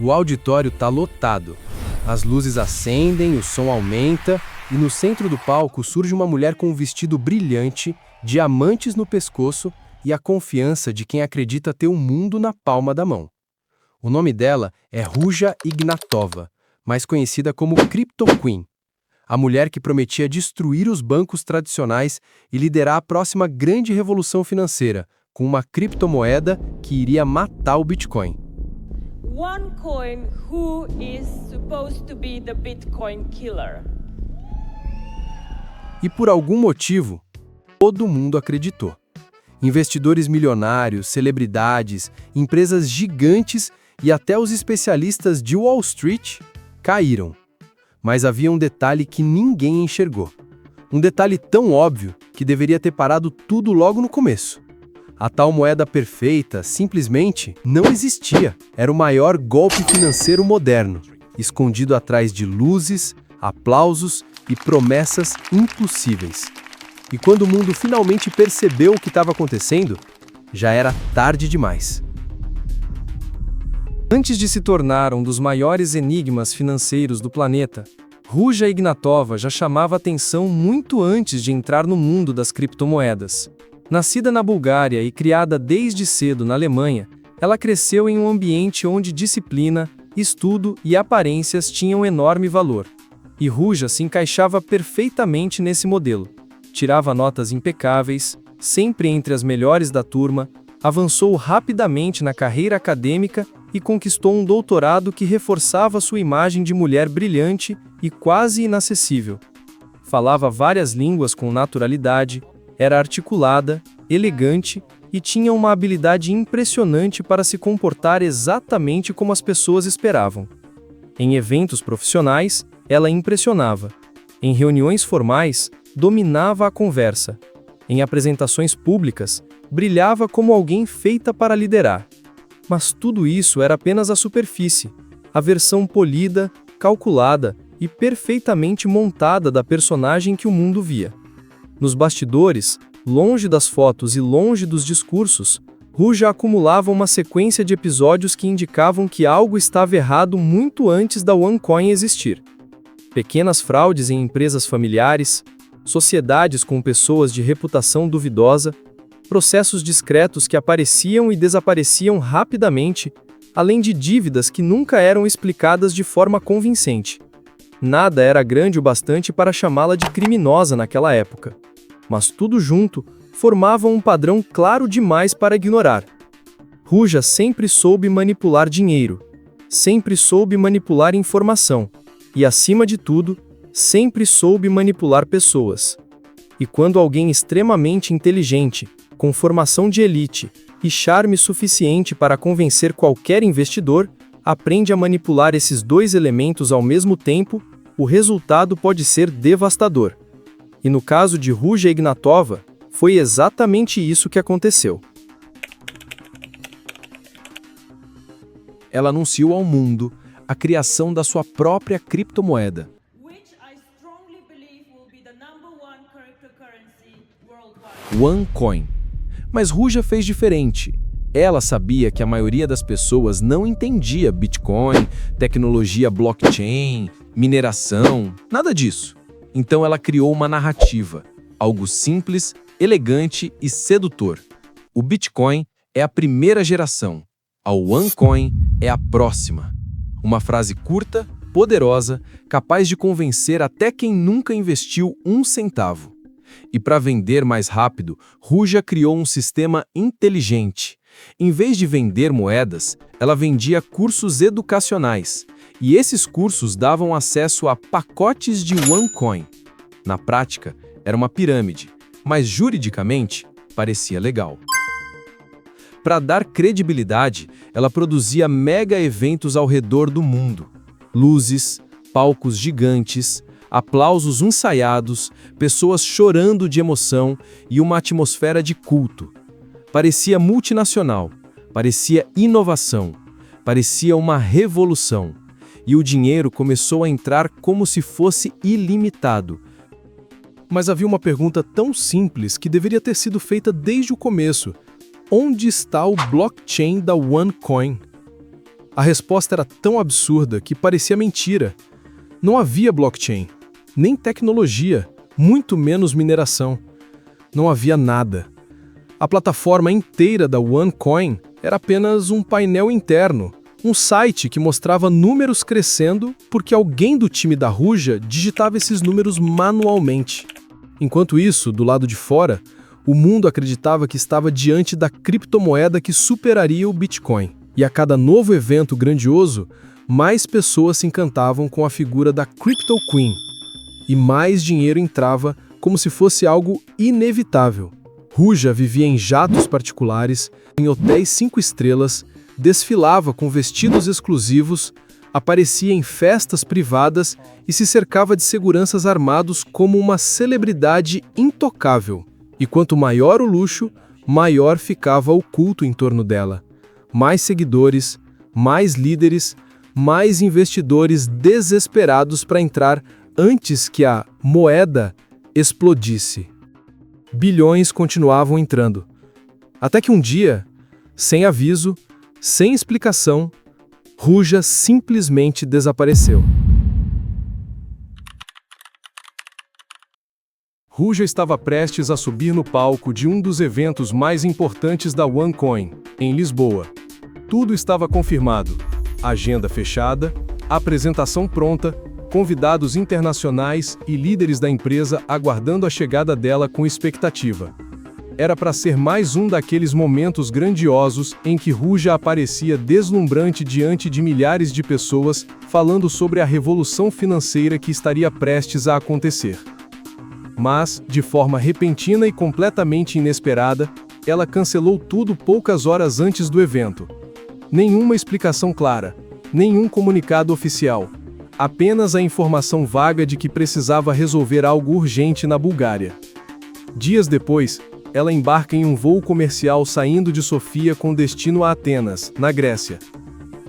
O auditório tá lotado. As luzes acendem, o som aumenta e no centro do palco surge uma mulher com um vestido brilhante, diamantes no pescoço e a confiança de quem acredita ter o mundo na palma da mão. O nome dela é Ruja Ignatova, mais conhecida como Crypto Queen, a mulher que prometia destruir os bancos tradicionais e liderar a próxima grande revolução financeira, com uma criptomoeda que iria matar o Bitcoin. OneCoin, who is supposed to be the Bitcoin killer? E por algum motivo, todo mundo acreditou. Investidores milionários, celebridades, empresas gigantes e até os especialistas de Wall Street caíram. Mas havia um detalhe que ninguém enxergou. Um detalhe tão óbvio que deveria ter parado tudo logo no começo. A tal moeda perfeita simplesmente não existia. Era o maior golpe financeiro moderno, escondido atrás de luzes, aplausos e promessas impossíveis. E quando o mundo finalmente percebeu o que estava acontecendo, já era tarde demais. Antes de se tornar um dos maiores enigmas financeiros do planeta, Ruja Ignatova já chamava atenção muito antes de entrar no mundo das criptomoedas. Nascida na Bulgária e criada desde cedo na Alemanha, ela cresceu em um ambiente onde disciplina, estudo e aparências tinham enorme valor. E Ruja se encaixava perfeitamente nesse modelo. Tirava notas impecáveis, sempre entre as melhores da turma, avançou rapidamente na carreira acadêmica e conquistou um doutorado que reforçava sua imagem de mulher brilhante e quase inacessível. Falava várias línguas com naturalidade, era articulada, elegante e tinha uma habilidade impressionante para se comportar exatamente como as pessoas esperavam. Em eventos profissionais, ela impressionava. Em reuniões formais, dominava a conversa. Em apresentações públicas, brilhava como alguém feita para liderar. Mas tudo isso era apenas a superfície, a versão polida, calculada e perfeitamente montada da personagem que o mundo via. Nos bastidores, longe das fotos e longe dos discursos, Ruja acumulava uma sequência de episódios que indicavam que algo estava errado muito antes da OneCoin existir. Pequenas fraudes em empresas familiares, sociedades com pessoas de reputação duvidosa, processos discretos que apareciam e desapareciam rapidamente, além de dívidas que nunca eram explicadas de forma convincente. Nada era grande o bastante para chamá-la de criminosa naquela época. Mas tudo junto formava um padrão claro demais para ignorar. Ruja sempre soube manipular dinheiro, sempre soube manipular informação e, acima de tudo, sempre soube manipular pessoas. E quando alguém extremamente inteligente, com formação de elite e charme suficiente para convencer qualquer investidor, aprende a manipular esses dois elementos ao mesmo tempo, o resultado pode ser devastador. E no caso de Ruja Ignatova, foi exatamente isso que aconteceu. Ela anunciou ao mundo a criação da sua própria criptomoeda, OneCoin. Mas Ruja fez diferente. Ela sabia que a maioria das pessoas não entendia Bitcoin, tecnologia blockchain, mineração, nada disso. Então ela criou uma narrativa, algo simples, elegante e sedutor. O Bitcoin é a primeira geração, a OneCoin é a próxima. Uma frase curta, poderosa, capaz de convencer até quem nunca investiu um centavo. E para vender mais rápido, Ruja criou um sistema inteligente. Em vez de vender moedas, ela vendia cursos educacionais. E esses cursos davam acesso a pacotes de OneCoin. Na prática, era uma pirâmide, mas juridicamente parecia legal. Para dar credibilidade, ela produzia mega eventos ao redor do mundo. Luzes, palcos gigantes, aplausos ensaiados, pessoas chorando de emoção e uma atmosfera de culto. Parecia multinacional, parecia inovação, parecia uma revolução. E o dinheiro começou a entrar como se fosse ilimitado. Mas havia uma pergunta tão simples que deveria ter sido feita desde o começo. Onde está o blockchain da OneCoin? A resposta era tão absurda que parecia mentira. Não havia blockchain, nem tecnologia, muito menos mineração. Não havia nada. A plataforma inteira da OneCoin era apenas um painel interno, um site que mostrava números crescendo porque alguém do time da Ruja digitava esses números manualmente. Enquanto isso, do lado de fora, o mundo acreditava que estava diante da criptomoeda que superaria o Bitcoin. E a cada novo evento grandioso, mais pessoas se encantavam com a figura da Crypto Queen. E mais dinheiro entrava como se fosse algo inevitável. Ruja vivia em jatos particulares, em hotéis 5 estrelas, desfilava com vestidos exclusivos, aparecia em festas privadas e se cercava de seguranças armados como uma celebridade intocável. E quanto maior o luxo, maior ficava o culto em torno dela. Mais seguidores, mais líderes, mais investidores desesperados para entrar antes que a moeda explodisse. Bilhões continuavam entrando. Até que um dia, sem aviso, sem explicação, Ruja simplesmente desapareceu. Ruja estava prestes a subir no palco de um dos eventos mais importantes da OneCoin, em Lisboa. Tudo estava confirmado. Agenda fechada, apresentação pronta, convidados internacionais e líderes da empresa aguardando a chegada dela com expectativa. Era para ser mais um daqueles momentos grandiosos em que Ruja aparecia deslumbrante diante de milhares de pessoas, falando sobre a revolução financeira que estaria prestes a acontecer. Mas, de forma repentina e completamente inesperada, ela cancelou tudo poucas horas antes do evento. Nenhuma explicação clara, nenhum comunicado oficial. Apenas a informação vaga de que precisava resolver algo urgente na Bulgária. Dias depois, ela embarca em um voo comercial saindo de Sofia com destino a Atenas, na Grécia.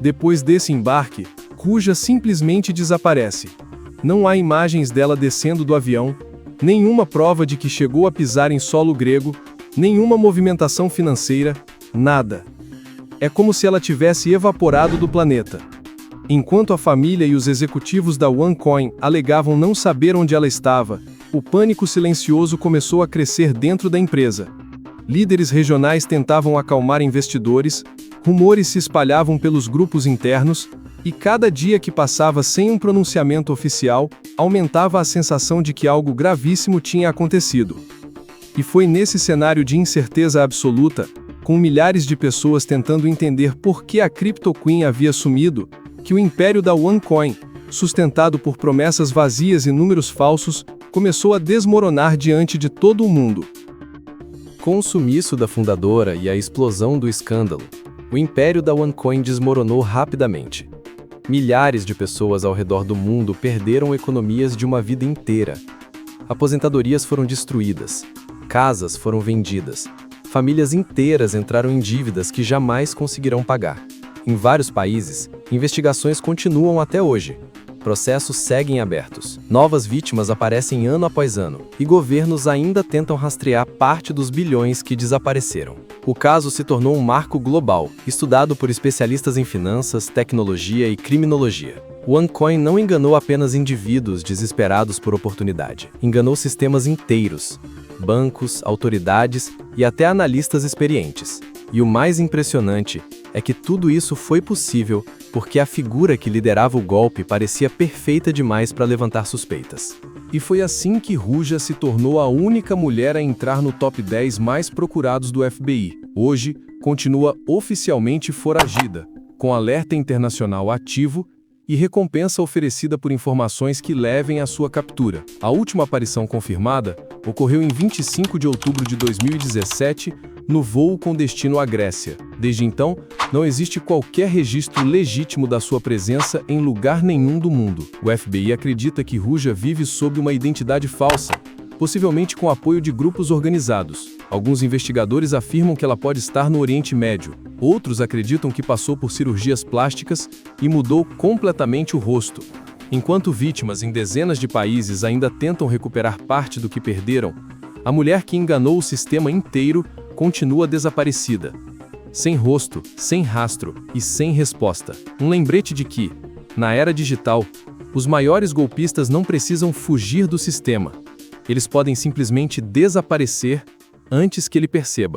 Depois desse embarque, Ruja simplesmente desaparece. Não há imagens dela descendo do avião, nenhuma prova de que chegou a pisar em solo grego, nenhuma movimentação financeira, nada. É como se ela tivesse evaporado do planeta. Enquanto a família e os executivos da OneCoin alegavam não saber onde ela estava, o pânico silencioso começou a crescer dentro da empresa. Líderes regionais tentavam acalmar investidores, rumores se espalhavam pelos grupos internos, e cada dia que passava sem um pronunciamento oficial, aumentava a sensação de que algo gravíssimo tinha acontecido. E foi nesse cenário de incerteza absoluta, com milhares de pessoas tentando entender por que a Crypto Queen havia sumido, que o império da OneCoin, sustentado por promessas vazias e números falsos, começou a desmoronar diante de todo o mundo. Com o sumiço da fundadora e a explosão do escândalo, o império da OneCoin desmoronou rapidamente. Milhares de pessoas ao redor do mundo perderam economias de uma vida inteira. Aposentadorias foram destruídas, casas foram vendidas, famílias inteiras entraram em dívidas que jamais conseguirão pagar. Em vários países, investigações continuam até hoje. Processos seguem abertos. Novas vítimas aparecem ano após ano, e governos ainda tentam rastrear parte dos bilhões que desapareceram. O caso se tornou um marco global, estudado por especialistas em finanças, tecnologia e criminologia. O OneCoin não enganou apenas indivíduos desesperados por oportunidade. Enganou sistemas inteiros, bancos, autoridades e até analistas experientes. E o mais impressionante é que tudo isso foi possível porque a figura que liderava o golpe parecia perfeita demais para levantar suspeitas. E foi assim que Ruja se tornou a única mulher a entrar no top 10 mais procurados do FBI. Hoje, continua oficialmente foragida, com alerta internacional ativo e recompensa oferecida por informações que levem à sua captura. A última aparição confirmada ocorreu em 25 de outubro de 2017, no voo com destino à Grécia. Desde então, não existe qualquer registro legítimo da sua presença em lugar nenhum do mundo. O FBI acredita que Ruja vive sob uma identidade falsa, possivelmente com apoio de grupos organizados. Alguns investigadores afirmam que ela pode estar no Oriente Médio. Outros acreditam que passou por cirurgias plásticas e mudou completamente o rosto. Enquanto vítimas em dezenas de países ainda tentam recuperar parte do que perderam, a mulher que enganou o sistema inteiro continua desaparecida. sem rosto, sem rastro e sem resposta. Um lembrete de que, na era digital, os maiores golpistas não precisam fugir do sistema. Eles podem simplesmente desaparecer antes que ele perceba.